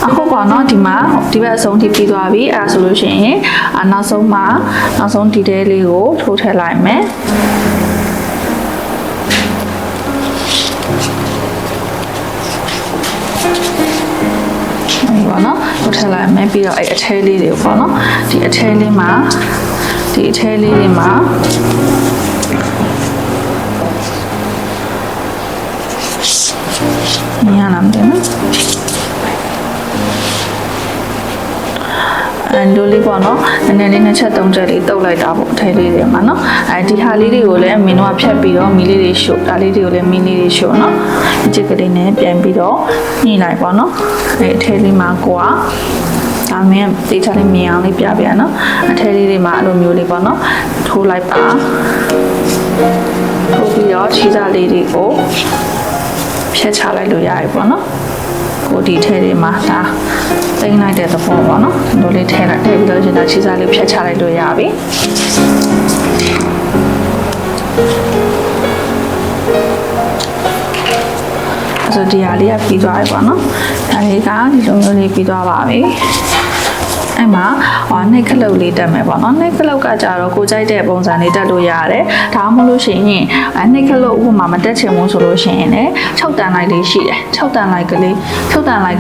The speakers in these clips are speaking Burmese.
အခုပေါ့နော်ဒီမှာဒီဘက်အဆုံးထိပြီးသွားပြီအဲ့ဒါဆိုလို့ရှိရင်နောက်ဆုံးဒီတဲလေးကိုထိုးထည့်လိုက်မယ်ပေါ့နော်ထိုးထည့်လိုက်မယ်ပြီးတော့အဲ့အထဲလေးတွေပေါ့နော်ဒီအထဲလေးမှာမြင်ရလားမသိဘူးဒိုလေးပေါ့နော်နည်းနည်းလေး2ချက်3ချက်လေးတုပ်လိုက်တာပေါ့အထဲလေးတွေမှာနော်ဒီဟာလေးတွေကိုလည်းမင်းတို့ကဖြတ်ပြီးတော့မီလေးတွေရှို့ဒါလေးတွေကိုလည်းမီလေးတွေရှို့နော်ဒီချက်ကလေးနဲ့ပြန်ပြီးတော့ညှိလိုက်ပေါ့နော်အထဲလေးမှာကိုကဒါမင်းတေချာလေးမြင်အောင်လေးပြပြနော်အထဲလေးတွေမှာအဲ့လိုမျိုးလေးပေါ့နော်ထိုးလိုက်ပါထိုးပြီးတော့ခြေစားလေးတွေကိုဖြတ်ချလိုက်လို့ရတယ်ပေါ့နော်ကိုဒီထဲတွေမှာဒါတိမ့်လိုက်တဲ့သဘောပေါ့နော်ဒီလိုလေးထည့်ပြီးတော့ရှင်ဒါခြေစားလေးဖြတ်ချလိုက်လို့ရပြီဆိုဒီဟာလေးကပြီးသွားပြီပေါ့နော်ဒါလေးကဒီလိုမျိုးလေးပြီးသွားပါပြီအဲ့မှာနှိပ်ခလုတ်လေးတက်မယ်ပေါ့နော်နှိပ်ခလုတ်ကကြတော့ကိုကြိုက်တဲ့ပုံစံလေးတက်လို့ရတယ်ဒါမှမဟုတ်လို့ရှိရင်နှိပ်ခလုတ်ဥပမာမတက်ချင်ဘူးဆိုလို့ရှိရင်လည်း6တန်လိုက်လေးရှိတယ်6တန်လိုက်က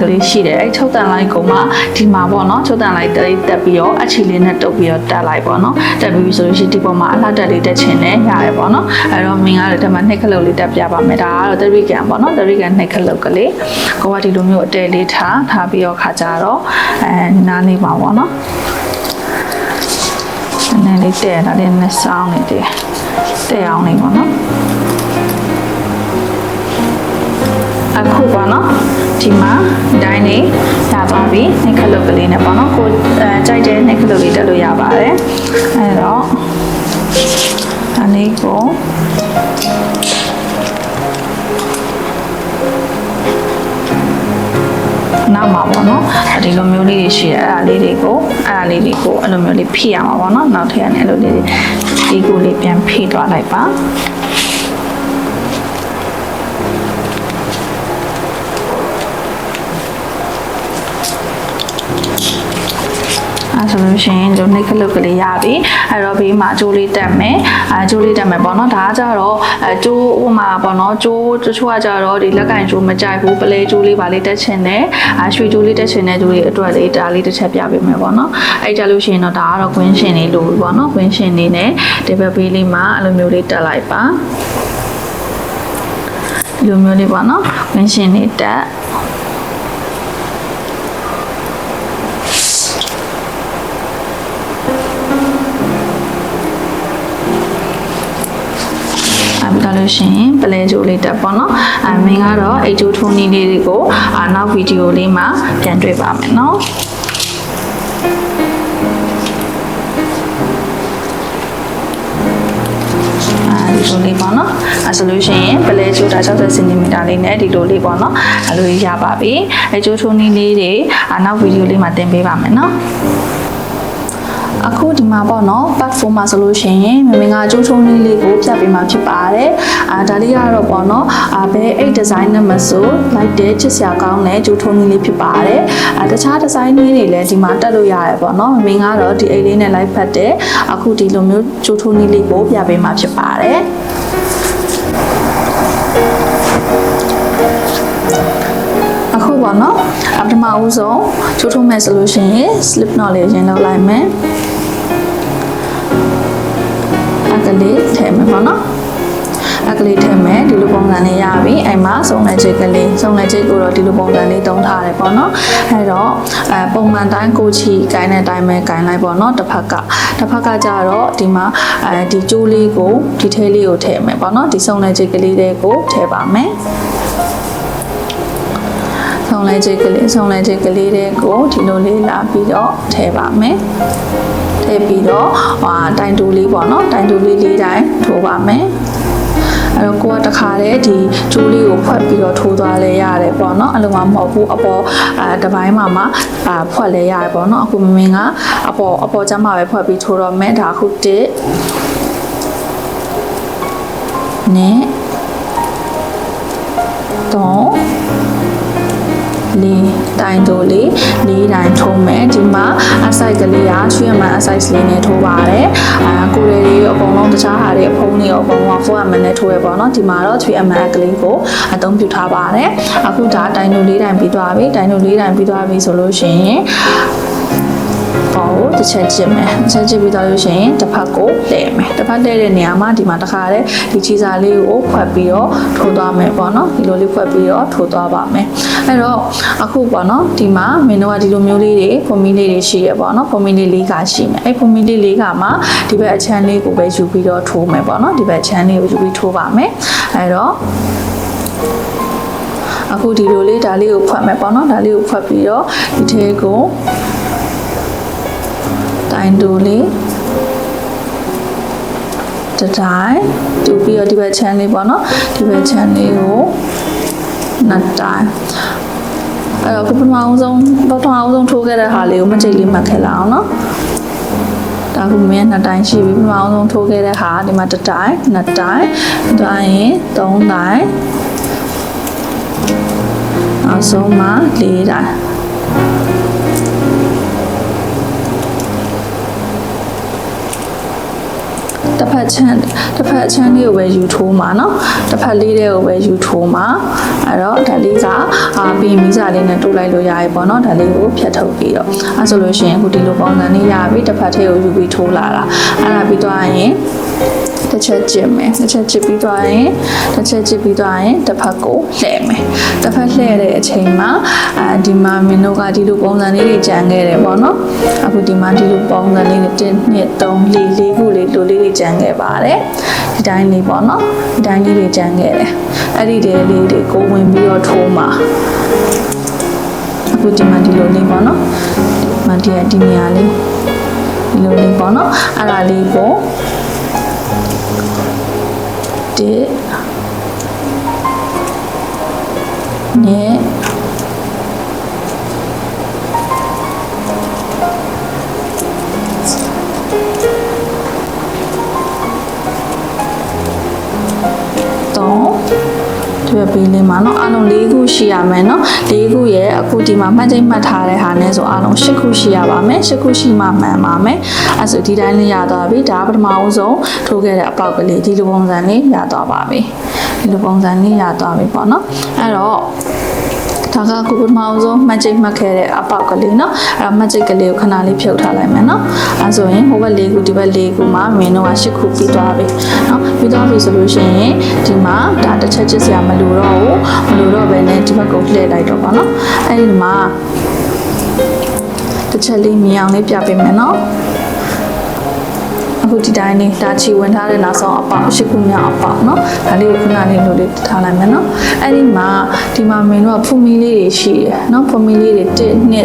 လေးရှိတယ်အဲ့6တန်လိုက်ကောင်မှဒီမှာပေါ့နော်6တန်လိုက်လေးတက်ပြီးတော့အချီလေးနဲ့တုပ်ပြီးတော့တက်လိုက်ပေါ့နော်တက်ပြီးဆိုလို့ရှိရင်ဒီပေါ်မှာအလှတက်လေးတက်ချင်တယ်ရတယ်ပေါ့နော်အဲ့တော့မင်းကလည်းဒီမှာနှိပ်ခလုတ်လေးတက်ပြပါမယ်ဒါကတော့သရိကန်ပေါ့နော်သရိကန်နှိပ်ခလုတ်ကလေးကိုကဒီလိုမျိုးအတဲလေးထားပြီးတော့ခါကြတော့နားလေးပါပေါ့နော်နည်းလေးတဲ့ဒါလေးနဲ့စောင်းနေတယ်တဲ့အောင်နေပေါ့နော်အခုပေါ့နော်ဒီမှာဒိုင်းလေးရပါပြီနှိပ်ခလုတ်ကလေးနဲ့ပေါ့နော်ကိုကြိုက်တဲ့နှိပ်ခလုတ်လေးတက်လို့ရပါတယ်အဲ့တော့ဒါလေးကိုနောက်မှာပေါ့နော်ဒီလိုမျိုးလေးတွေရှိတယ်အဲ့ဒါလေးတွေကိုအဲ့လိုမျိုးလေးဖိရမှာပေါ့နော်နောက်ထပ်ကနေအဲ့လိုလေးဒီကိုလေးပြန်ဖိသွားလိုက်ပါဆိုလို့ရှိရင်ကျွန်တော်နှိပ်ခလုတ်ကလေးရပြီအဲ့တော့ဘေးမှာအကျိုးလေးတက်မယ်အကျိုးလေးတက်မယ်ပေါ့နော်ဒါကကြတော့အကျိုးဥပမာပေါ့နော်ကျိုးတချို့ကကြတော့ဒီလက်ကင်ကျိုးမကြိုက်ဘူးပလဲကျိုးလေးပါလေးတက်ချင်တယ်ရွှေကျိုးလေးတက်ချင်တဲ့ကျိုးလေးအတွက်လေးဒါလေးတစ်ချက်ပြပေးမယ်ပေါ့နော်အဲ့ကြလို့ရှိရင်တော့ဒါကတော့ကွင်းရှင်လေးလို့ပေါ့နော်ကွင်းရှင်လေးနဲ့ဒီဘက်ဘေးလေးမှာအဲ့လိုမျိုးလေးတက်လိုက်ပါဒီလိုမျိုးလေးပေါ့နော်ကွင်းရှင်လေးတက်လို့ရှိရင်ပလဲကြိုးလေးတက်ပေါ့နော်မင်းကတော့အိတ်ကြိုးထိုးနည်းလေးတွေကိုနောက်ဗီဒီယိုလေးမှာပြန်တွေ့ပါမယ်နော်ဒီလိုလေးပေါ့နော်ဆိုလို့ရှိရင်ပလဲကြိုးတာ60 cm လေးနဲ့ဒီလိုလေးပေါ့နော်အဲ့လိုရပါပြီအိတ်ကြိုးထိုးနည်းလေးတွေနောက်ဗီဒီယိုလေးမှာတင်ပေးပါမယ်နော်အခုဒီမှာပေါ့နော် back form မှာဆိုလို့ရှိရင်မင်္ဂလာကျိုးချုံလေးလေးကိုဖြတ်ပေးမှာဖြစ်ပါတယ်ဒါလေးကတော့ပေါ့နော်ဘယ်အိတ်ဒီဇိုင်းနဲ့မဆိုလိုက်တဲ့ချစ်စရာကောင်းတဲ့ကျိုးထုံးလေးဖြစ်ပါတယ်တခြားဒီဇိုင်းလေးတွေလည်းဒီမှာတက်လို့ရတယ်ပေါ့နော်မင်္ဂလာတော့ဒီအိတ်လေးနဲ့လိုက်ဖတ်တဲ့အခုဒီလိုမျိုးကျိုးထုံးလေးကိုပြပေးမှာဖြစ်ပါတယ်အခုပေါ့နော်ပထမဦးဆုံးကျိုးထုံးမဲ့ဆိုလို့ရှိရင် slip knot လေးရင်းလောက်လိုက်မယ်ကလေးထည့်မယ်ပေါ့နော်အကလေးထည့်မယ်ဒီလိုပုံစံလေးရပြီအဲ့မှာစုံလက်ချိတ်ကလေးစုံလက်ချိတ်ကိုတော့ဒီလိုပုံစံလေးတုံးထားတယ်ပေါ့နော်အဲ့တော့ပုံမှန်တိုင်းကိုချီကိုင်းတဲ့အတိုင်းပဲကိုင်းလိုက်ပေါ့နော်တစ်ဖက်ကကြတော့ဒီမှာဒီကျိုးလေးကိုဒီထဲလေးကိုထည့်မယ်ပေါ့နော်ဒီစုံလက်ချိတ်ကလေးတွေကိုထည့်ပါမယ်စုံလက်ချိတ်ကလေးတွေကိုဒီလိုလေးလာပြီးတော့ထည့်ပါမယ်ထည့်ပြီးတော့တိုင်တူလေးပေါ့နော်တိုင်တူလေး၄တိုင်းထိုးပါမယ်အဲ့တော့ကိုကတခါတည်းဒီကျိုးလေးကိုဖွက်ပြီးတော့ထိုးသွားလဲရတယ်ပေါ့နော်အဲ့လိုမှမဟုတ်ဘူးအပေါ်တစ်ပိုင်းမှာဖွက်လဲရတယ်ပေါ့နော်အခုမင်းကအပေါ်ကျမှပဲဖွက်ပြီးထိုးတော့မယ်ဒါခု1နဲ့3 တိုင်းတို့လေး4တိုင်းထိုးမယ်ဒီမှာအစိုက်ကလေးကချွေးအမှန်အစိုက်လေးနဲ့ထိုးပါတယ်ကိုယ်လေးအကုန်လုံးတခြားဟာတွေအဖုံးတွေအကုန်လုံး4အမှန်နဲ့ထိုးရပေါ့နော်ဒီမှာတော့ချွေးအမှန်ကလေးကိုအသုံးပြုထားပါတယ်အခုဒါတိုင်းတို့4တိုင်းပြီးသွားပြီတိုင်းတို့4တိုင်းပြီးသွားပြီဆိုလို့ရှိရင်တစ်ချက်ချစ်မယ်တစ်ချက်ချစ်ပြီးတော့လို့ရှိရင်တစ်ဖက်ကိုလှည့်မယ်တစ်ဖက်လှည့်တဲ့နေရာမှာဒီမှာတစ်ခါတည်းဒီချီစာလေးကိုဖွက်ပြီးတော့ထိုးသွားမယ်ပေါ့နော်ဒီလိုလေးဖွက်ပြီးတော့ထိုးသွားပါမယ်အဲ့တော့အခုပေါ့နော်ဒီမှာမင်းတို့ကဒီလိုမျိုးလေးတွေဖုန်မီလေးတွေရှိရပေါ့နော်ဖုန်မီလေး၄ခါရှိမယ်အဲ့ဖုန်မီလေး၄ခါမှာဒီဘက်အချမ်းလေးကိုပဲယူပြီးတော့ထိုးမယ်ပေါ့နော်ဒီဘက်အချမ်းလေးကိုယူပြီးထိုးပါမယ်အဲ့တော့အခုဒီလိုလေးဒါလေးကိုဖွက်မယ်ပေါ့နော်ဒါလေးကိုဖွက်ပြီးတော့ဒီထဲကိုတိုင်းတို့လေးတတိုင်းတူပြီးတော့ဒီဘက်ချမ်းလေးပေါ့နော်ဒီဘက်ချမ်းလေးကိုနှစ်တိုင်းအဲ့တော့ပထမအောင်ဆုံးထိုးခဲ့တဲ့ဟာလေးကိုမကြိတ်လေးမှတ်ခဲ့လာအောင်နော်ဒါကမင်းနှစ်တိုင်းရှိပြီပထမအောင်ဆုံးထိုးခဲ့တဲ့ဟာဒီမှာတစ်တိုင်းနှစ်တိုင်းတွားရင်သုံးတိုင်းနောက်ဆုံးမှာ၄တိုင်းတစ်ဖက်ချမ်းလေးကိုပဲယူထိုးမှာเนาะတစ်ဖက်လေးတဲ့ကိုပဲယူထိုးမှာအဲ့တော့ဒါလေးကပြီးမီးစာလေးနဲ့တိုးလိုက်လို့ရပြီပေါ့เนาะဒါလေးကိုဖြတ်ထုတ်ပြီးတော့အဲ့ဆိုလို့ရှိရင်အခုဒီလိုပုံစံလေးရပြီတစ်ဖက်ထဲကိုယူပြီးထိုးလာတာအဲ့ဒါပြီးသွားရင်တစ်ချက်ကျစ်မယ်တစ်ချက်ကျစ်ပြီးသွားရင်တစ်ဖက်ကိုလှည့်မယ်တစ်ဖက်လှည့်တဲ့အချိန်မှာဒီမှာမင်းတို့ကဒီလိုပုံစံလေးတွေကြံခဲ့တယ်ပေါ့နော်အခုဒီမှာဒီလိုပုံစံလေးတွေ1 2 3 4ခုလေးလိုလေးတွေကြံခဲ့ပါတယ်ဒီတိုင်းလေးပေါ့နော်ဒီတိုင်းလေးတွေကြံခဲ့တယ်အဲ့ဒီလေးတွေကိုဝင်ပြီးတော့ထိုးမှာအခုဒီမှာဒီလိုလေးပေါ့နော်ဒီမှာဒီနေရာလေးဒီလိုလေးပေါ့နော်အဲ့ဒါလေးကိုတစ်နဲ့ဒီဘက်ပေးလေးမှာเนาะအားလုံး၄ခုရှိရမယ်เนาะ၄ခုရဲ့အခုဒီမှာမှတ်ချိတ်မှတ်ထားတဲ့ဟာနဲ့ဆိုအားလုံး၈ခုရှိရပါမယ်၈ခုရှိမှမှန်ပါမယ်အဲဆိုဒီတိုင်းလေးရသွားပြီဒါပထမအဆုံးထိုးခဲ့တဲ့အပေါက်ကလေးဒီလိုပုံစံလေးရသွားပါပြီဒီလိုပုံစံလေးရသွားပြီပေါ့เนาะအဲ့တော့ဒါကကိုပထမဆုံးမှတ်ချိတ်မှတ်ခဲ့တဲ့အပေါက်ကလေးเนาะအဲ့တော့မှတ်ချိတ်ကလေးကိုခဏလေးဖြုတ်ထားလိုက်မယ်เนาะအဲဆိုရင်ဟိုဘက်၄ခုဒီဘက်၄ခုမှာမင်းတို့က၈ခုပြီးသွားပြီเนาะပြီးသွားပြီဆိုလို့ရှိရင်ဒီမှာဒါတစ်ချက်ချစ်စရာမလိုတော့ပဲနဲ့ဒီဘက်ကိုလှည့်လိုက်တော့ပါเนาะအဲ့ဒီမှာတစ်ချက်လေးမြင်အောင်လေးပြပေးမယ်เนาะအခုဒီတိုင်းလေးဒါချီဝင်ထားတဲ့နောက်ဆုံးအပေါက်၈ခုမြောက်အပေါက်เนาะဒါလေးကိုခဏလေးလိုလေးထားလိုက်မယ်เนาะအဲ့ဒီမှာဒီမှာမင်းတို့ကဖုန်မီလေးတွေရှိတယ်เนาะဖုန်မီလေးတွေ1 2 3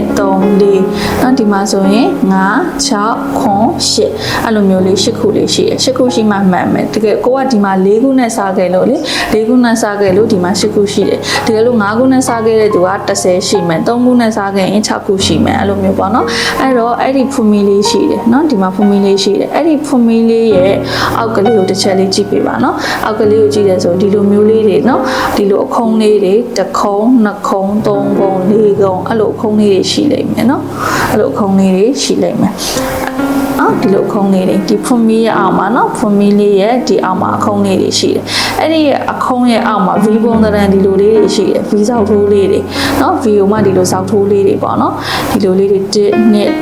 4เนาะဒီမှာဆိုရင်5 6 9 8အဲ့လိုမျိုးလေး8ခုလေးရှိတယ်8ခုရှိမှမှန်မယ်တကယ်ကိုကဒီမှာ4ခုနဲ့စားခဲ့လို့လေ4ခုနဲ့စားခဲ့လို့ဒီမှာ8ခုရှိတယ်တကယ်လို့5ခုနဲ့စားခဲ့တဲ့သူက10ရှိမယ်3ခုနဲ့စားခဲ့ရင်6ခုရှိမယ်အဲ့လိုမျိုးပေါ့เนาะအဲ့တော့အဲ့ဒီဖုန်မီလေးရှိတယ်เนาะဒီမှာဖုန်မီလေးရှိတယ်အဲ့ဒီဖုန်မီလေးရဲ့အောက်ကလေးကိုတစ်ချက်လေးကြည့်ပေးပါเนาะအောက်ကလေးကိုကြည့်တယ်ဆိုဒီလိုမျိုးလေးတွေเนาะဒီလိုအခုံးလေးတွေတစ်ခုံးနှစ်ခုံးသုံးခုံးလေးခုံးအဲ့လိုအခုံးလေးတွေရှိလိမ့်မယ်เนาะအဲ့လိုအခုံးလေးတွေရှိလိမ့်မယ်ဒီလိုအခုံးလေးတွေဒီဖုန်မီရဲ့အောက်မှာเนาะဖုန်မီလေးရဲ့ဒီအောက်မှာအခုံးလေးတွေရှိတယ်အဲ့ဒီအခုံးရဲ့အောက်မှာ V ပုံသဏ္ဍာန်ဒီလိုလေးတွေရှိတယ် V ဆောက်ထိုးလေးတွေเนาะ V ကိုမှဒီလိုဆောက်ထိုးလေးတွေပေါ့เนาะဒီလိုလေးတွေ1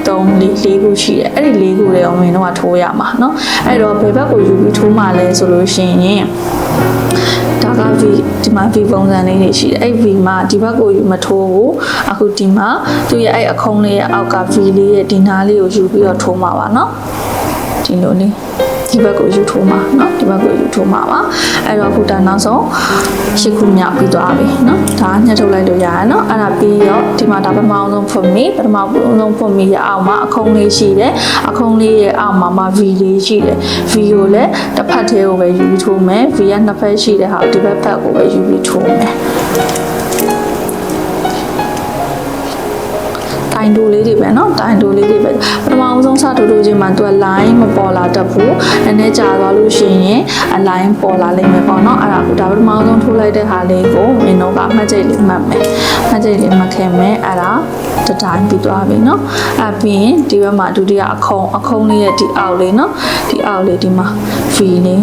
2 3 4ခုရှိတယ်အဲ့ဒီ4ခုတွေအောင်မင်းတို့ကထိုးရမှာเนาะအဲ့တော့ဘယ်ဘက်ကိုယူပြီးထိုးမှလဲဆိုလို့ရှိရင်ဒါက V ဒီမှာ V ပုံစံလေးတွေရှိတယ်အဲ့ V မှာဒီဘက်ကိုယူမထိုးဘူးအခုဒီမှာသူရဲ့အဲ့အခုံးလေးရဲ့အောက်က V လေးရဲ့ဒီနားလေးကိုယူပြီးတော့ထိုးမှာပါเนาะဒီလိုလေးဒီဘက်ကိုယူထိုးမှာเนาะဒီဘက်ကိုယူထိုးမှာပါအဲ့တော့အခုဒါနောက်ဆုံး၈ခုမြောက်ပြီးသွားပြီเนาะဒါညှက်ထုတ်လိုက်လို့ရတယ်เนาะအဲ့ဒါပြီးတော့ဒီမှာဒါပထမဆုံးဖွင့်ပြီးပထမဆုံးဖွင့်ပြီးရအောင်မှာအခုံးလေးရှိတယ်အခုံးလေးရဲ့အောက်မှာ V လေးရှိတယ် V ကိုလည်းတစ်ဖက်ထဲကိုပဲယူပြီးထိုးမယ် V ကနှစ်ဖက်ရှိတဲ့ဟာဒီဘက်ဖက်ကိုပဲယူပြီးထိုးမယ်တိုင်းတိုလေးတွေပဲเนาะတိုင်းတိုလေးတွေပဲပထမအောင်ဆုံးစထိုးထိုးခြင်းမှာသူက line မပေါ်လာတတ်ဘူးနည်းနည်းကြာသွားလို့ရှိရင် line ပေါ်လာလိမ့်မယ်ပေါ့เนาะအဲ့ဒါကိုဒါပထမအောင်ဆုံးထိုးလိုက်တဲ့ဟာလေးကိုမင်းတို့ကမှတ်ချက်လေးမှတ်မယ် မှတ်ချက်လေးမှတ်ခဲ့မယ်အဲ့ဒါတတိုင်းပြီးသွားပြီเนาะအဲ့ပြီးရင်ဒီဘက်မှာဒုတိယအခုံးလေးရဲ့ဒီအောက်လေးเนาะဒီအောက်လေးဒီမှာ V လေး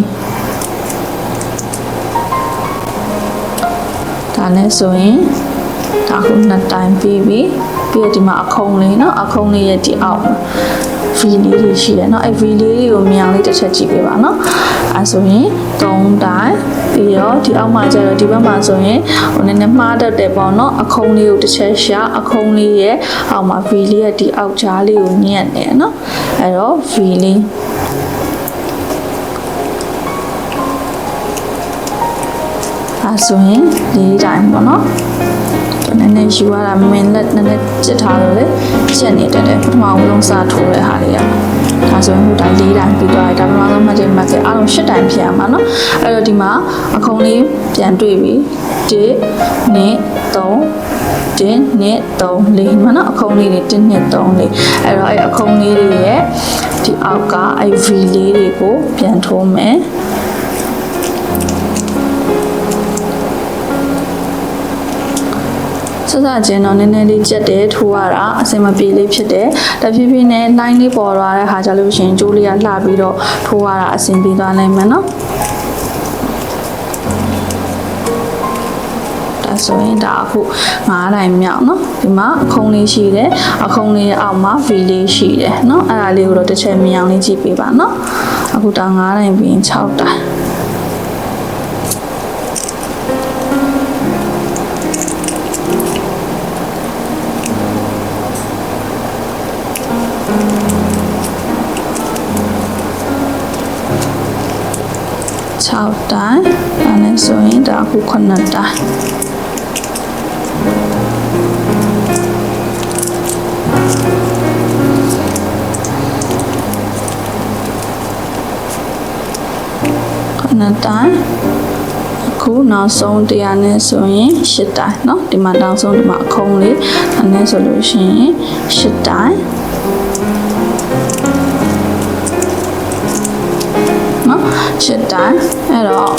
ဒါနဲ့ဆိုရင်ဒါခုနှစ်တိုင်းပြီးပြီပြီးတော့ဒီမှာအခုံးလေးเนาะအခုံးလေးရဲ့ဒီအောက်V လေးတွေရှိတယ်เนาะအဲ့ V လေးတွေကိုမြင်အောင်လေးတစ်ချက်ကြည့်ပေးပါเนาะအဲ့ဆိုရင်3တိုင်းပြီးတော့ဒီအောက်မှာကျတော့ဒီဘက်မှာဆိုရင်ဟိုနည်းနည်းမှားတတ်တယ်ပေါ့เนาะအခုံးလေးကိုတစ်ချက်ရှာအခုံးလေးရဲ့အောက်မှာ V လေးရဲ့ဒီအောက်ကြားလေးကိုညှက်နေเนาะအဲ့တော့ V လေးအဲ့ဆိုရင်၄တိုင်းပေါ့เนาะနည်းနည်းယူရတာမင်းလက်နည်းနည်းကျစ်ထားလို့လေကျက်နေတတ်တယ်ပထမဆုံးစထိုးတဲ့ဟာလေးကဒါဆိုရင်ဟိုတိုင်း၄တိုင်းပြီးသွားတယ်ဒါပထမဆုံးမှတ်ချက်မှတ်ချက်အားလုံး၈တိုင်းဖြစ်ရမှာเนาะအဲ့တော့ဒီမှာအခုံးလေးပြန်တွေ့ပြီ1 2 3 1 2 3 4မှာเนาะအခုံးလေးတွေ1 2 3 4အဲ့တော့အဲ့အခုံးလေးတွေရဲ့ဒီအောက်ကအဲ့ V လေးတွေကိုပြန်ထိုးမယ်စစချင်းတော့နည်းနည်းလေးကြက်တယ်ထိုးရတာအစင်မပြေလေးဖြစ်တယ်တဖြည်းဖြည်းနဲ့ line လေးပေါ်သွားတဲ့ဟာကြလို့ရှိရင်ကြိုးလေးကလှပြီးတော့ထိုးရတာအစင်ပြေသွားနိုင်မယ်နော်ဒါဆိုရင်ဒါအခု9တိုင်းမြောက်နော်ဒီမှာအခုံးလေးရှိတယ်အခုံးလေးအောက်မှာ V လေးရှိတယ်နော်အဲ့ဒါလေးကိုတော့တစ်ချက်မြင်အောင်လေးကြည့်ပေးပါနော်အခုဒါ9တိုင်းပြီးရင်6တိုင်း6တိုင်းဒါနဲ့ဆိုရင်ဒါအခု9တိုင်းတိုင်းအခုနောက်ဆုံးတရားနဲ့ဆိုရင်8တိုင်းเนาะဒီမှာနောက်ဆုံးဒီမှာအခုံးလေးဒါနဲ့ဆိုလို့ရှိရင်8တိုင်းနော်8တိုင်းအဲ့တော့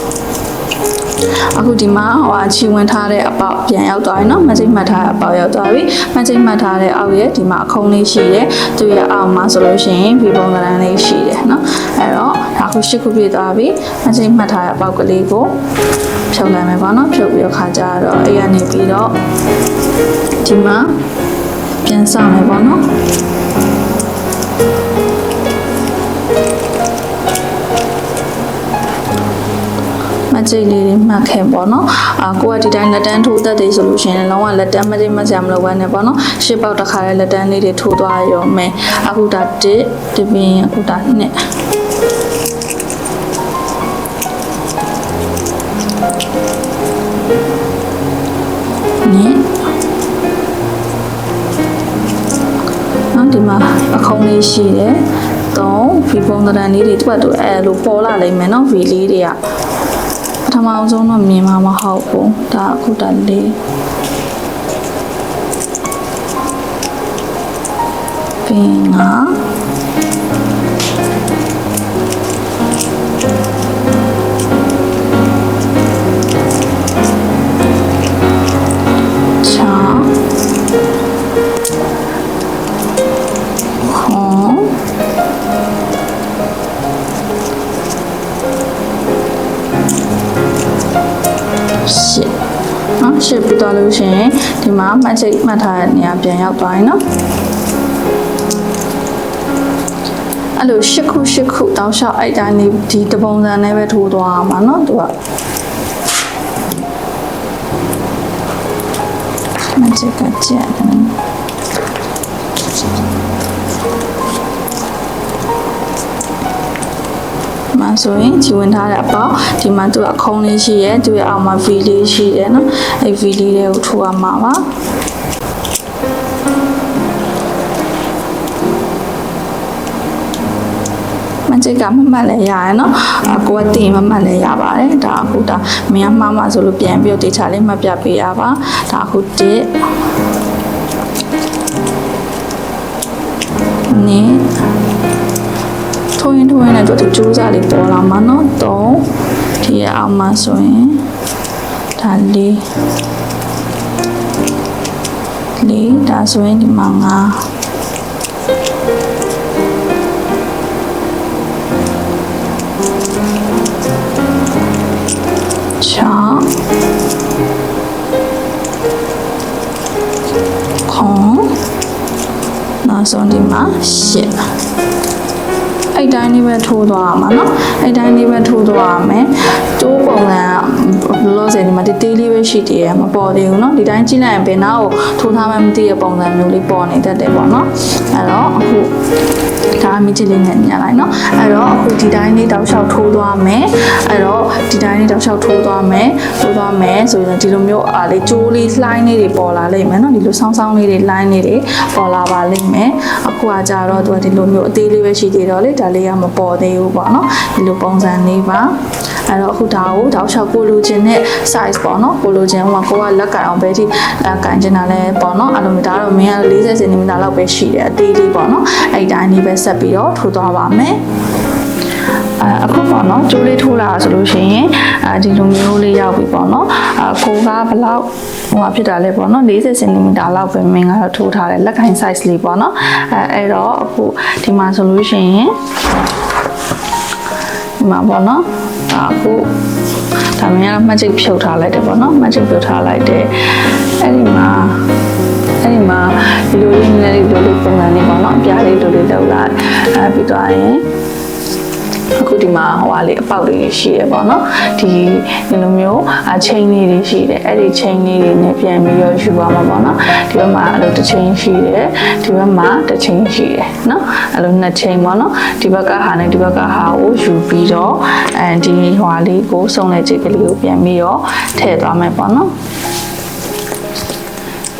အခုဒီမှာဟိုအချီဝင်ထားတဲ့အပေါက်ပြန်ရောက်သွားပြီเนาะမချိတ်မှတ်ထားတဲ့အပေါက်ရောက်သွားပြီမချိတ်မှတ်ထားတဲ့အောက်ရဲ့ဒီမှာအခုံးလေးရှိတယ်သူရဲ့အောက်မှာဆိုလို့ရှိရင်ဒီပုံစံလေးရှိတယ်เนาะအဲ့တော့ဒါခု8ခုပြည့်သွားပြီမချိတ်မှတ်ထားတဲ့အပေါက်ကလေးကိုဖြုတ်လိုက်မယ်ပေါ့เนาะဖြုတ်ပြီးတော့ခါကြတော့အဲ့ရနေပြီးတော့ဒီမှာပြန်စမယ်ပေါ့เนาะမချိတ်လေးတွေမှတ်ခဲ့ပေါ့နော်ကိုကဒီတိုင်းလက်တန်းထိုးတတ်တယ်ဆိုလို့ရှိရင်လုံးဝလက်တန်းမချိတ်မဆရာမလုပ်ဘဲနဲ့ပေါ့နော်ရှစ်ပေါက်တစ်ခါလေးလက်တန်းလေးတွေထိုးသွားရုံပဲအခုဒါ1ဒီပြင်အခုဒါ2ဒီမှာအခုံးလေးရှိတယ်3 V ပုံသဏ္ဍာန်လေးတွေတွတ်တူအဲလိုပေါ်လာလိမ့်မယ်နော် V လေးတွေကပထမဆုံးတော့မြင်မှာမဟုတ်ဘူးဒါအခုဒါလေးပြီးငါရှစ်ပြီးသွားလို့ရှိရင်ဒီမှာမှတ်ချိတ်မှတ်ထားတဲ့နေရာပြန်ရောက်သွားရင်နော်အဲ့လို8ခုတောက်လျှောက်အဲ့တိုင်းလေးဒီတပုံစံနဲ့ပဲထိုးသွားမှာနော်သူကမှတ်ချိတ်ကကြက်မှာဆိုရင်ခြေဝင်ထားတဲ့အပေါက်ဒီမှာသူအခုံးလေးရှိရဲသူရဲ့အောက်မှာ V လေးရှိတယ်နော်အဲ့ V လေးတွေကိုထိုးရမှာပါမချိတ်ကမမှတ်လဲရရနော်ကိုကတင်မမှတ်လဲရပါတယ်ဒါအခုဒါမင်းမှားမှဆိုလို့ပြန်ပြီးတော့တေချာလေးမှတ်ပြပေးရပါဒါအခု1နေထိုးရင်လည်းတို့ကြိုးစားလေးပေါ်လာမှာနော်3ဒီရဲ့အောက်မှာဆိုရင်ဒါ4 လေးဒါဆိုရင်ဒီမှာ9 နောက်ဆုံးဒီမှာ8အဲ့တိုင်းလေးပဲထိုးသွားရမှာเนาะအဲ့တိုင်းလေးပဲထိုးသွားရမယ်တိုးပုံစံဘယ်လိုလဲဒီမှာတေးသေးလေးပဲရှိသေးတယ်မပေါ်သေးဘူးเนาะဒီတိုင်းကြည့်လိုက်ရင်ဘယ်နာကိုထိုးထားမှမသိတဲ့ပုံစံမျိုးလေးပေါ်နေတတ်တယ်ပေါ့เนาะအဲ့တော့အခုဒါအမြင့်ကြီးလေးနဲ့ညှလိုက်เนาะအဲ့တော့အခုဒီတိုင်းလေးတောက်လျှောက်ထိုးသွားမယ်အဲ့တော့ဒီတိုင်းလေးတောက်လျှောက်ထိုးသွားမယ်ဆိုရင်ဒီလိုမျိုးလေးကျိုးလေးလှိုင်းလေးတွေပေါ်လာလိမ့်မယ်เนาะဒီလိုဆောင်းဆောင်းလေးတွေလှိုင်းလေးတွေပေါ်လာပါလိမ့်မယ်အခုကကြတော့သူကဒီလိုမျိုးအသေးလေးပဲရှိသေးတော့လေဒါလေးကမပေါ်သေးဘူးပေါ့เนาะဒီလိုပုံစံလေးပါအဲ့တော့အခုဒါကိုတောက်လျှောက်ကိုလိုချင်တဲ့ size ပေါ့เนาะကိုလိုချင်ဟိုကကိုကလက်ကင်အောင်ပဲဒီကန်ချင်တာလဲပေါ့เนาะအဲ့လိုမျိုးဒါတော့မင်းက40 cm လောက်ပဲရှိတယ်အသေးလေးပေါ့เนาะအဲ့တိုင်းလေးပဲဆက်ပြီးတော့ထိုးသွားပါမယ်အခုပေါ့နော်ကျိုးလေးထိုးလာဆိုလို့ရှိရင်ဒီလိုမျိုးလေးရောက်ပြီပေါ့နော်ကိုကဘလောက်ဟိုဖြစ်တာလဲပေါ့နော်40 cm လောက်ပဲမင်းကတော့ထိုးထားတယ်လက်ကင် size လေးပေါ့နော်အဲ့တော့အခုဒီမှာဆိုလို့ရှိရင်ဒီမှာပေါ့နော်အခုဒါမင်းကတော့မှတ်ချက်ဖြုတ်ထားလိုက်တယ်ပေါ့နော်မှတ်ချက်ဖြုတ်ထားလိုက်တယ်အဲ့ဒီမှာဒီလိုလေးနည်းနည်းလေးပုံစံလေးပေါ့နော်အပြားလေးလိုလေးလောက်လိုက်ပြီးတော့ရင်အခုဒီမှာဟိုဟာလေးအပေါက်လေးရှိရပေါ့နော်ဒီလိုမျိုးchain လေးတွေရှိတယ်အဲ့ဒီ chain လေးတွေနဲ့ပြန်ပြီးရောယူပါမှာပေါ့နော်ဒီဘက်မှာအဲ့လိုတစ် chain ရှိတယ်ဒီဘက်မှာတစ် chain ရှိတယ်နော်အဲ့လိုနှစ် chain ပေါ့နော်ဒီဘက်ကဟာနဲ့ဒီဘက်ကဟာကိုယူပြီးတော့ဒီဟိုဟာလေးကိုစုံတဲ့ချိတ်ကလေးကိုပြန်ပြီးတော့ထည့်သွားမယ်ပေါ့နော်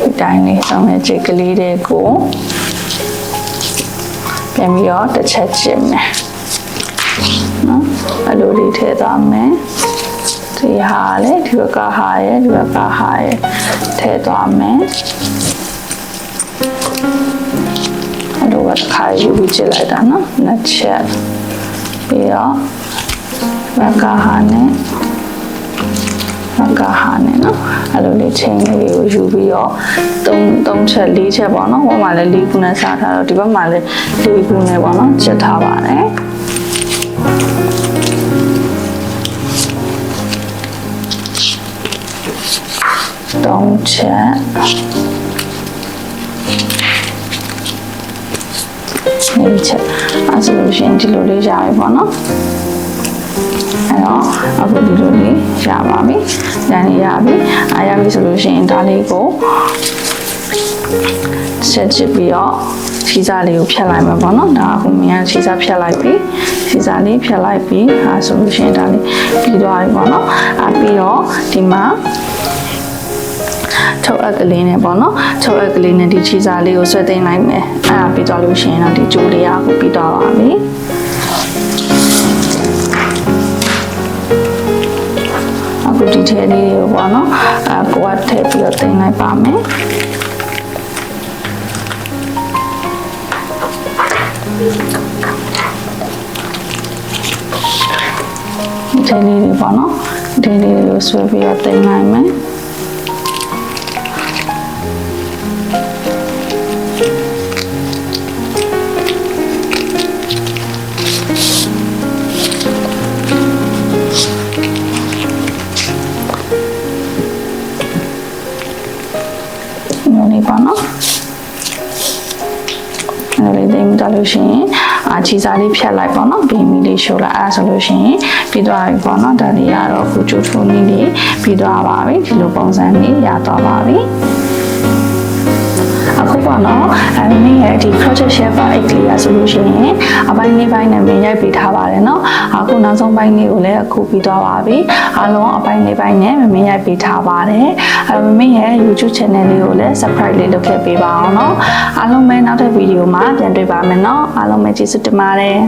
ဒီတိုင်းလေးစုံတဲ့ချိတ်ကလေးတွေကိုပြန်ပြီးတော့တစ်ချက်ကျင်မယ်နော်အဲ့လိုလေးထည့်သွားမယ်ဒီဟာလေဒီဘက်ကဟာရဲ့ဒီဘက်ကဟာရဲ့ထည့်သွားမယ်အဲ့လိုပဲခါယူပြီးကြည့်လိုက်တာနော်နှစ်ချက်ပြီးတော့ဘက်ကဟာနဲ့နော်အဲ့လိုလေးချင်းလေးကိုယူပြီးတော့3ချက်4ချက်ပေါ့နော်ဟိုမှာလည်း4ခုနဲ့စားထားတော့ဒီဘက်မှာလည်း4ခုနဲ့ပေါ့နော်ချက်ထားပါတယ်3ချက်4ချက်အဲ့ဆိုလို့ရှိရင်ဒီလိုလေးရပြီပေါ့နော်အဲ့တော့အခုဒီလိုလေးရပါပြီ။ညာနေရပြီ။ရပြီဆိုလို့ရှိရင်ဒါလေးကိုဆက်ကြည့်ပြီးတော့ခြေစားလေးကိုဖြတ်လိုက်မှာပေါ့နော်။ဒါအခုမြင်ခြေစားဖြတ်လိုက်ပြီ။ခြေစားလေးဖြတ်လိုက်ပြီ။ဆိုလို့ရှိရင်ဒါလေးပြီးသွားပြီပေါ့နော်။ပြီးတော့ဒီမှာချုပ်အပ်ကလေးနဲ့ပေါ့နော်ချုပ်အပ်ကလေးနဲ့ဒီခြေစားလေးကိုဆွဲသိမ်းလိုက်မယ်အဲ့ဒါပြီးသွားလို့ရှိရင်တော့ဒီကျိုးလေးကိုပြီးသွားပါပြီအခုဒီထဲလေးကိုပေါ့နော်ကိုကထည့်ပြီးတော့သိမ်းလိုက်ပါမယ်ဒီထဲလေးတွေပေါ့နော်ဒီလေးကိုဆွဲပြီးတော့သိမ်းလိုက်မယ်ပေါ့နော်အဲ့လိုသိမ်းကြလို့ရှိရင်ခြေစားလေးဖြတ်လိုက်ပေါ့နော်ဘီမီလေးရှိုးလိုက်အဲ့ဆိုလို့ရှိရင်ပြီးသွားပြီပေါ့နော်ဒါလေးကတော့ခုချိုးထိုးနည်းလေးပြီးသွားပါပြီဒီလိုပုံစံလေးရသွားပါပြီအခုပေါ့နော်မင်းရဲ့ဒီ project shaper 8လေးရဆိုလို့ရှိရင်အပိုင်းလေးပိုင်းနဲ့မင်းရိုက်ပေးထားပါတယ်နော်အခုနောက်ဆုံးပိုင်းလေးကိုလည်းအခုပြီးသွားပါပြီအားလုံးအပိုင်းလေးပိုင်းနဲ့မင်းရိုက်ပေးထားပါတယ်မင်းရဲ့ YouTube channel လေးကိုလည်း subscribe လေးလုပ်ခဲ့ပေးပါအောင်နော်အားလုံးပဲနောက်တဲ့ဗီဒီယိုမှာပြန်တွေ့ပါမယ်နော်အားလုံးပဲကျေးဇူးတင်ပါတယ်